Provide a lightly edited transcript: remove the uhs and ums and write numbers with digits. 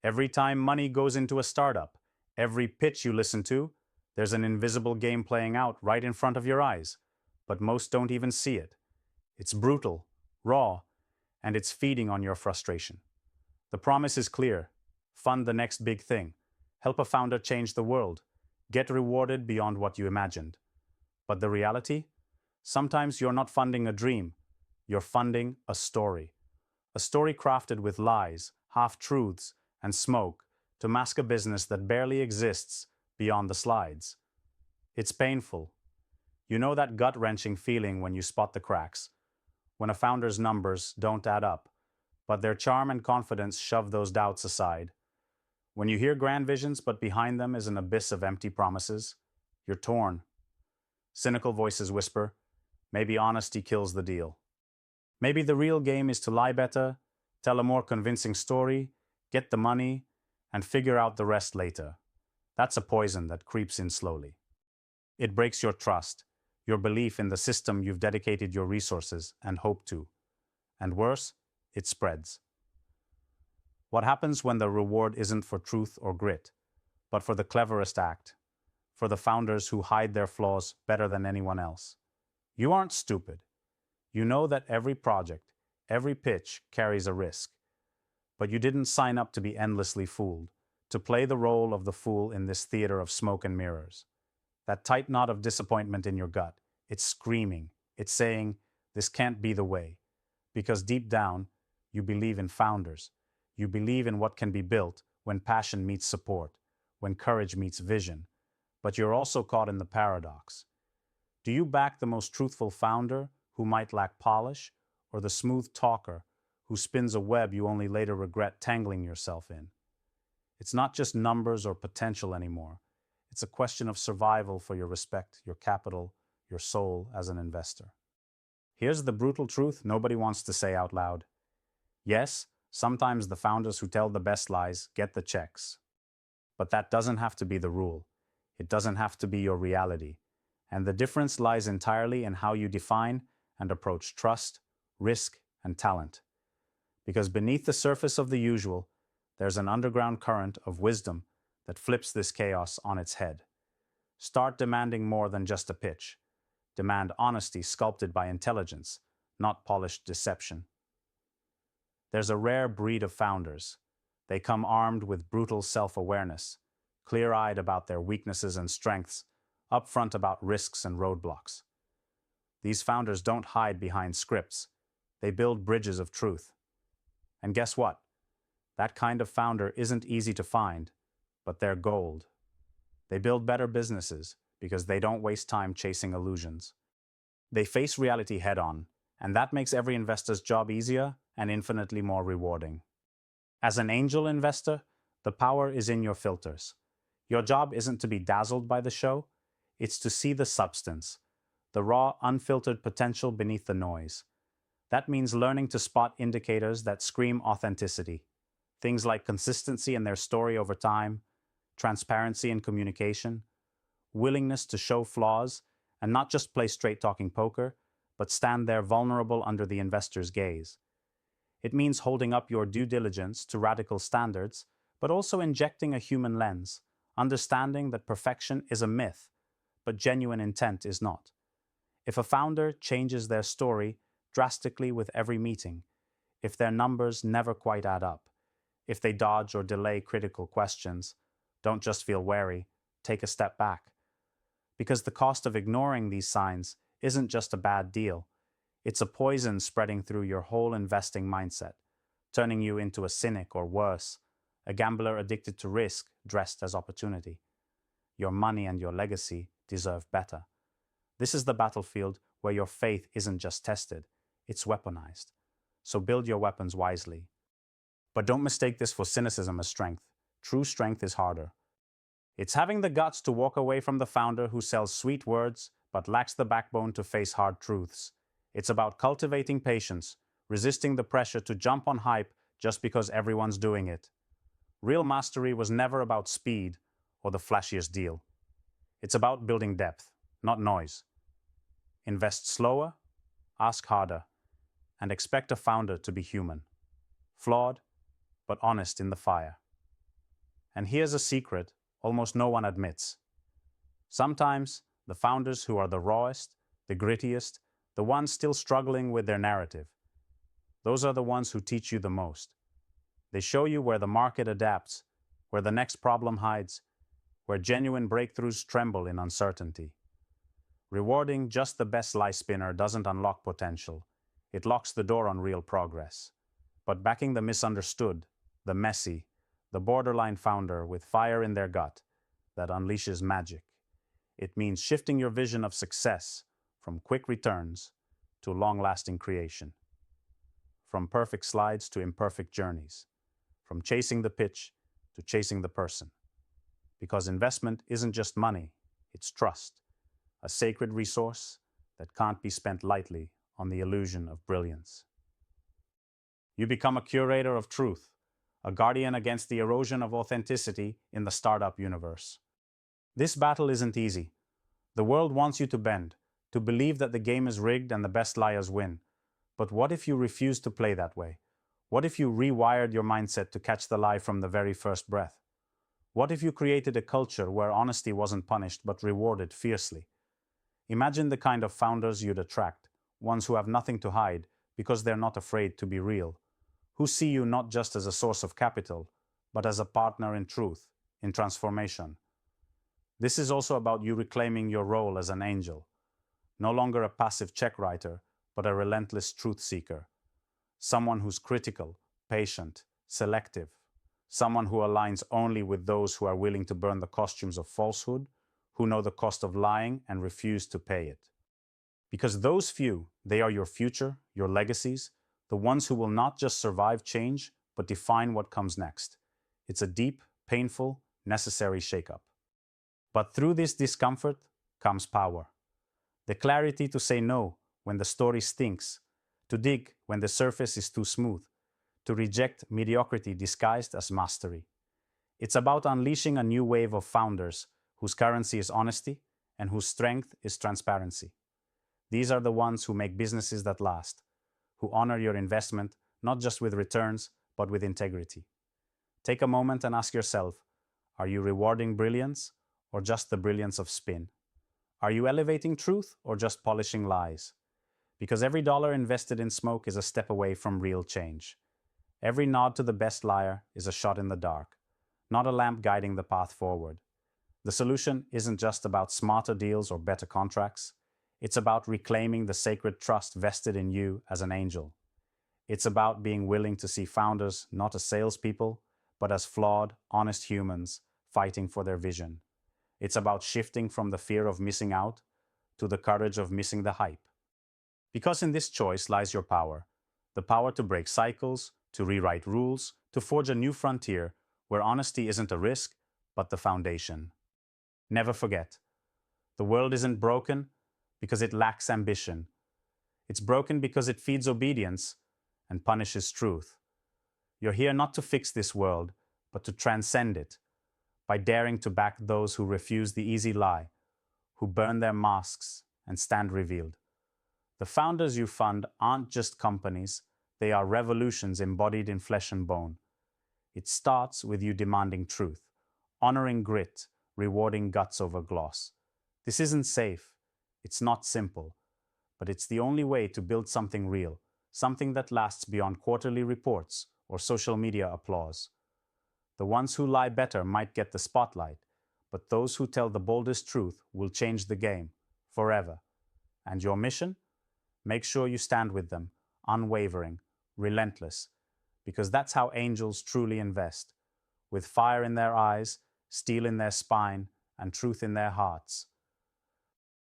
Every time money goes into a startup, every pitch you listen to, there's an invisible game playing out right in front of your eyes, but most don't even see it. It's brutal, raw, and it's feeding on your frustration. The promise is clear: fund the next big thing, help a founder change the world, get rewarded beyond what you imagined. But the reality? Sometimes you're not funding a dream, you're funding a story. A story crafted with lies, half truths, and smoke to mask a business that barely exists beyond the slides. It's painful. You know that gut wrenching feeling when you spot the cracks, when a founder's numbers don't add up, but their charm and confidence shove those doubts aside. When you hear grand visions, but behind them is an abyss of empty promises, you're torn. Cynical voices whisper, maybe honesty kills the deal. Maybe the real game is to lie better, tell a more convincing story, get the money, and figure out the rest later. That's a poison that creeps in slowly. It breaks your trust, your belief in the system you've dedicated your resources and hope to. And worse, it spreads. What happens when the reward isn't for truth or grit, but for the cleverest act, for the founders who hide their flaws better than anyone else? You aren't stupid. You know that every project, every pitch carries a risk. But you didn't sign up to be endlessly fooled, to play the role of the fool in this theater of smoke and mirrors. That tight knot of disappointment in your gut, it's screaming, it's saying, this can't be the way. Because deep down, you believe in founders. You believe in what can be built when passion meets support, when courage meets vision. But you're also caught in the paradox. Do you back the most truthful founder who might lack polish, or the smooth talker who spins a web you only later regret tangling yourself in? It's not just numbers or potential anymore. It's a question of survival for your respect, your capital, your soul as an investor. Here's the brutal truth nobody wants to say out loud. Yes, sometimes the founders who tell the best lies get the checks. But that doesn't have to be the rule. It doesn't have to be your reality. And the difference lies entirely in how you define and approach trust, risk, and talent. Because beneath the surface of the usual, there's an underground current of wisdom that flips this chaos on its head. Start demanding more than just a pitch. Demand honesty sculpted by intelligence, not polished deception. There's a rare breed of founders. They come armed with brutal self-awareness, clear-eyed about their weaknesses and strengths, upfront about risks and roadblocks. These founders don't hide behind scripts. They build bridges of truth. And guess what? That kind of founder isn't easy to find, but they're gold. They build better businesses because they don't waste time chasing illusions. They face reality head-on, and that makes every investor's job easier and infinitely more rewarding. As an angel investor, the power is in your filters. Your job isn't to be dazzled by the show, it's to see the substance, the raw, unfiltered potential beneath the noise. That means learning to spot indicators that scream authenticity. Things like consistency in their story over time, transparency in communication, willingness to show flaws and not just play straight-talking poker, but stand there vulnerable under the investor's gaze. It means holding up your due diligence to radical standards, but also injecting a human lens, understanding that perfection is a myth, but genuine intent is not. If a founder changes their story drastically with every meeting, if their numbers never quite add up, if they dodge or delay critical questions, don't just feel wary, take a step back. Because the cost of ignoring these signs isn't just a bad deal. It's a poison spreading through your whole investing mindset, turning you into a cynic or worse, a gambler addicted to risk dressed as opportunity. Your money and your legacy deserve better. This is the battlefield where your faith isn't just tested, it's weaponized. So build your weapons wisely. But don't mistake this for cynicism as strength. True strength is harder. It's having the guts to walk away from the founder who sells sweet words but lacks the backbone to face hard truths. It's about cultivating patience, resisting the pressure to jump on hype just because everyone's doing it. Real mastery was never about speed or the flashiest deal. It's about building depth, not noise. Invest slower, ask harder, and expect a founder to be human. Flawed, but honest in the fire. And here's a secret almost no one admits. Sometimes the founders who are the rawest, the grittiest, the ones still struggling with their narrative, those are the ones who teach you the most. They show you where the market adapts, where the next problem hides, where genuine breakthroughs tremble in uncertainty. Rewarding just the best lie spinner doesn't unlock potential. It locks the door on real progress. But backing the misunderstood, the messy, the borderline founder with fire in their gut that unleashes magic. It means shifting your vision of success from quick returns to long-lasting creation. From perfect slides to imperfect journeys. From chasing the pitch to chasing the person. Because investment isn't just money, it's trust, a sacred resource that can't be spent lightly on the illusion of brilliance. You become a curator of truth, a guardian against the erosion of authenticity in the startup universe. This battle isn't easy. The world wants you to bend, to believe that the game is rigged and the best liars win. But what if you refuse to play that way? What if you rewired your mindset to catch the lie from the very first breath? What if you created a culture where honesty wasn't punished but rewarded fiercely? Imagine the kind of founders you'd attract, ones who have nothing to hide because they're not afraid to be real, who see you not just as a source of capital, but as a partner in truth, in transformation. This is also about you reclaiming your role as an angel, no longer a passive check writer, but a relentless truth seeker, someone who's critical, patient, selective, someone who aligns only with those who are willing to burn the costumes of falsehood, who know the cost of lying and refuse to pay it. Because those few, they are your future, your legacies, the ones who will not just survive change, but define what comes next. It's a deep, painful, necessary shakeup. But through this discomfort comes power. The clarity to say no when the story stinks, to dig when the surface is too smooth, to reject mediocrity disguised as mastery. It's about unleashing a new wave of founders whose currency is honesty and whose strength is transparency. These are the ones who make businesses that last, who honor your investment not just with returns, but with integrity. Take a moment and ask yourself, are you rewarding brilliance or just the brilliance of spin? Are you elevating truth or just polishing lies? Because every dollar invested in smoke is a step away from real change. Every nod to the best liar is a shot in the dark, not a lamp guiding the path forward. The solution isn't just about smarter deals or better contracts. It's about reclaiming the sacred trust vested in you as an angel. It's about being willing to see founders not as salespeople, but as flawed, honest humans fighting for their vision. It's about shifting from the fear of missing out to the courage of missing the hype. Because in this choice lies your power, the power to break cycles, to rewrite rules, to forge a new frontier where honesty isn't a risk, but the foundation. Never forget, the world isn't broken because it lacks ambition. It's broken because it feeds obedience and punishes truth. You're here not to fix this world, but to transcend it, by daring to back those who refuse the easy lie, who burn their masks and stand revealed. The founders you fund aren't just companies, they are revolutions embodied in flesh and bone. It starts with you demanding truth, honoring grit, rewarding guts over gloss. This isn't safe, it's not simple, but it's the only way to build something real, something that lasts beyond quarterly reports or social media applause. The ones who lie better might get the spotlight, but those who tell the boldest truth will change the game forever. And your mission? Make sure you stand with them, unwavering, relentless, because that's how angels truly invest, with fire in their eyes, steel in their spine, and truth in their hearts.